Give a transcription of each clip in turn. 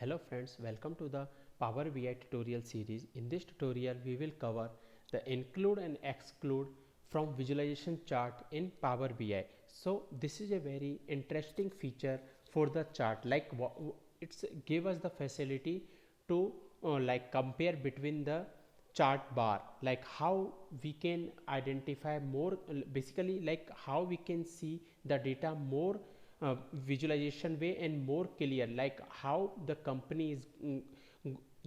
Hello friends, welcome to the Power BI tutorial series. In this tutorial, we will cover the include and exclude from visualization chart in Power BI. So this is a very interesting feature for the chart. Like it's give us the facility to like compare between the chart bar, like how we can identify more, basically like how we can see the data more visualization way and more clear, like how the company is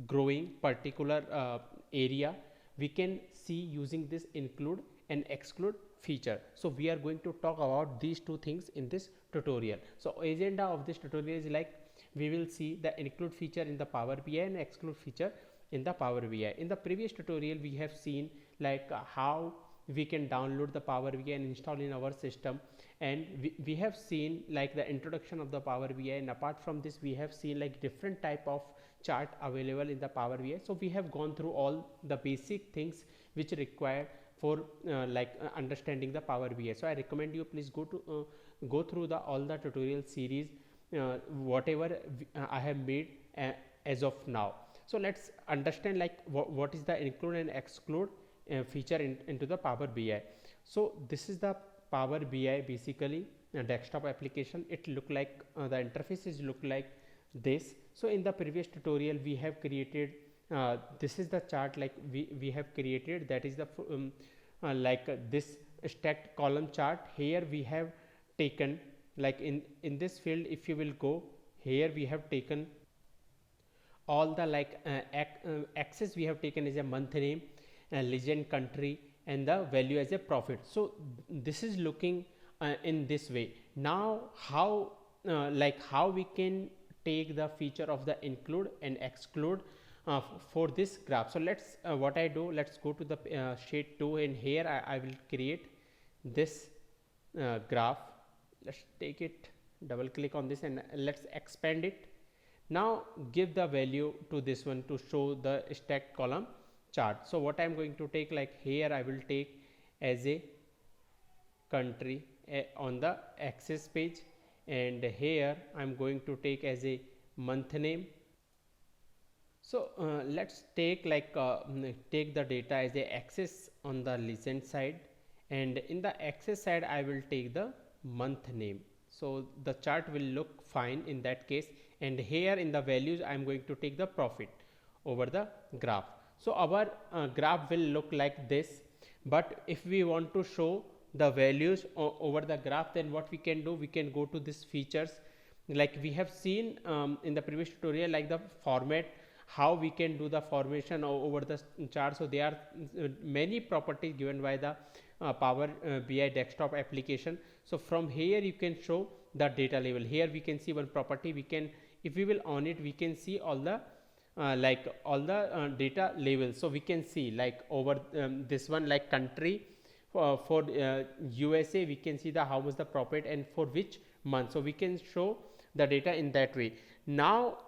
growing particular area we can see using this include and exclude feature. So we are going to talk about these two things in this tutorial. So agenda of this tutorial is like we will see the include feature in the Power BI and exclude feature in the Power BI. In the previous tutorial we have seen like how we can download the Power BI and install in our system, and we have seen like the introduction of the Power BI, and apart from this we have seen like different type of chart available in the Power BI. So we have gone through all the basic things which required for understanding the Power BI. So I recommend you please go through the all the tutorial series whatever I have made as of now. So let's understand like what is the include and exclude feature into the Power BI. So this is the Power BI, basically a desktop application. It look like the interface is look like this. So in the previous tutorial we have created this is the chart like we have created, that is the this stacked column chart. Here we have taken like in this field, if you will go here, we have taken all the axis we have taken is a month name, legend, country, and the value as a profit. So this is looking in this way. Now how we can take the feature of the include and exclude for this graph. So let's what I do, let's go to the sheet 2, and here I will create this graph. Let's take it, double click on this, and let's expand it. Now give the value to this one to show the stacked column chart. So what I am going to take, like here I will take as a country on the axis page, and here I am going to take as a month name. So let's take take the data as a axis on the legend side, and in the axis side I will take the month name. So the chart will look fine in that case, and here in the values I am going to take the profit over the graph. So our graph will look like this. But if we want to show the values over the graph, then what we can do, we can go to this features, like we have seen in the previous tutorial, like the format, how we can do the formation over the chart. So there are many properties given by the Power BI desktop application. So from here you can show the data level. Here we can see one property, we can, if we will on it, we can see all the data labels. So we can see like over this one, like country for USA, we can see the how much the profit and for which month. So we can show the data in that way. Now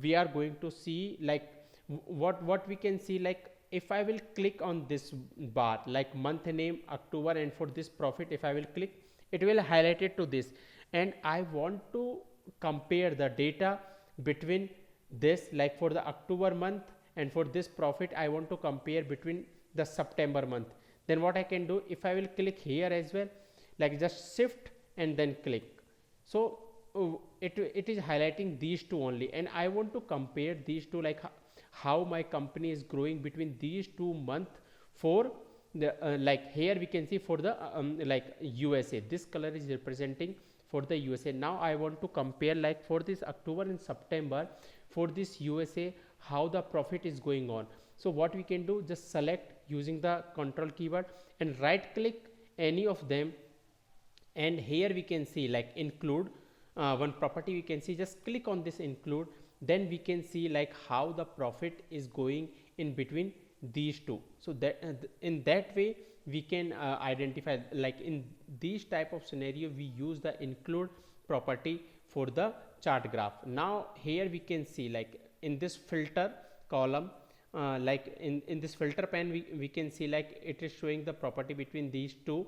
we are going to see like what we can see, like if I will click on this bar, like month name October, and for this profit if I will click, it will highlight it to this, and I want to compare the data between this, like for the October month, and for this profit I want to compare between the September month. Then what I can do, if I will click here as well, like just shift and then click. So it is highlighting these two only, and I want to compare these two, like how my company is growing between these 2 months. For the like here we can see for the USA, this color is representing for the USA. Now I want to compare like for this October and September, for this USA, how the profit is going on. So what we can do, just select using the control keyword and right click any of them, and here we can see like include one property. We can see, just click on this include, then we can see like how the profit is going in between these two. So that in that way we can identify, like in these type of scenario we use the include property for the chart graph. Now here we can see like in this filter column, like in this filter pane, we can see like it is showing the property between these two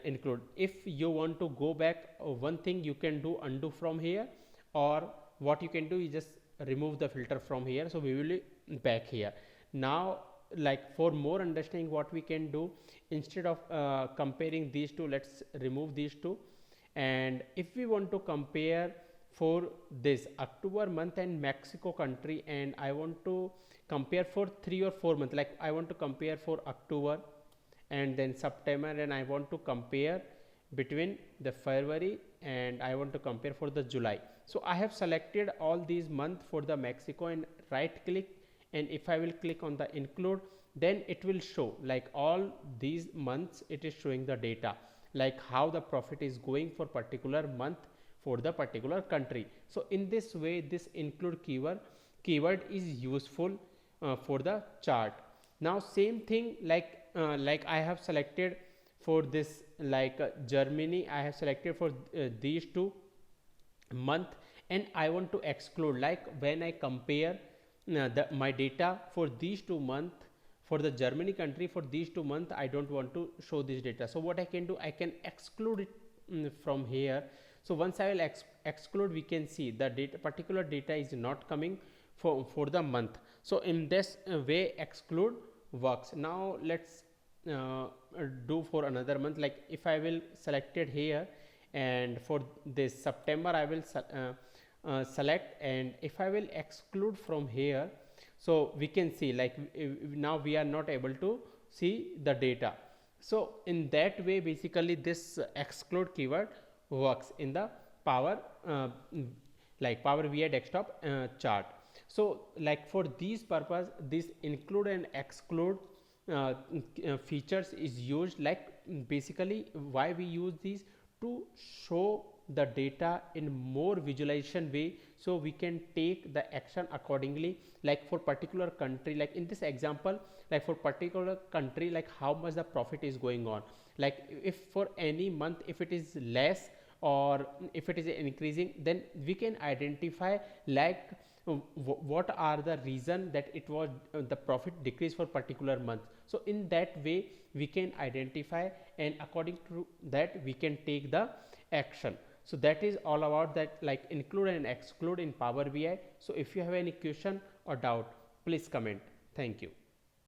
include. If you want to go back, one thing you can do, undo from here, or what you can do is just remove the filter from here. So we will be back here. Now, like for more understanding what we can do, instead of comparing these two, let's remove these two. And if we want to compare for this October month and Mexico country, and I want to compare for 3 or 4 months, like I want to compare for October and then September, and I want to compare between the February, and I want to compare for the July. So I have selected all these months for the Mexico and right click, and if I will click on the include, then it will show like all these months, it is showing the data like how the profit is going for particular month for the particular country. So in this way, this include keyword is useful for the chart. Now same thing, like I have selected for this, like Germany, I have selected for these 2 month, and I want to exclude, like when I compare my data for these 2 month for the Germany country, for these 2 month I don't want to show this data. So what I can do, I can exclude it from here. So once I will exclude, we can see the data, particular data is not coming for the month. So in this way exclude works. Now let's do for another month. Like if I will select it here, and for this September I will select, and if I will exclude from here, so we can see like now we are not able to see the data. So in that way, basically this exclude keyword works in the Power like Power BI desktop chart. So like for these purpose, this include and exclude features is used. Like basically why we use these, to show the data in more visualization way, so we can take the action accordingly. Like for particular country, like in this example, like for particular country, like how much the profit is going on, like if for any month if it is less or if it is increasing, then we can identify like what are the reason that it was the profit decrease for particular month. So in that way we can identify, and according to that we can take the action. So that is all about that, like include and exclude in Power BI. So if you have any question or doubt, please comment. Thank you.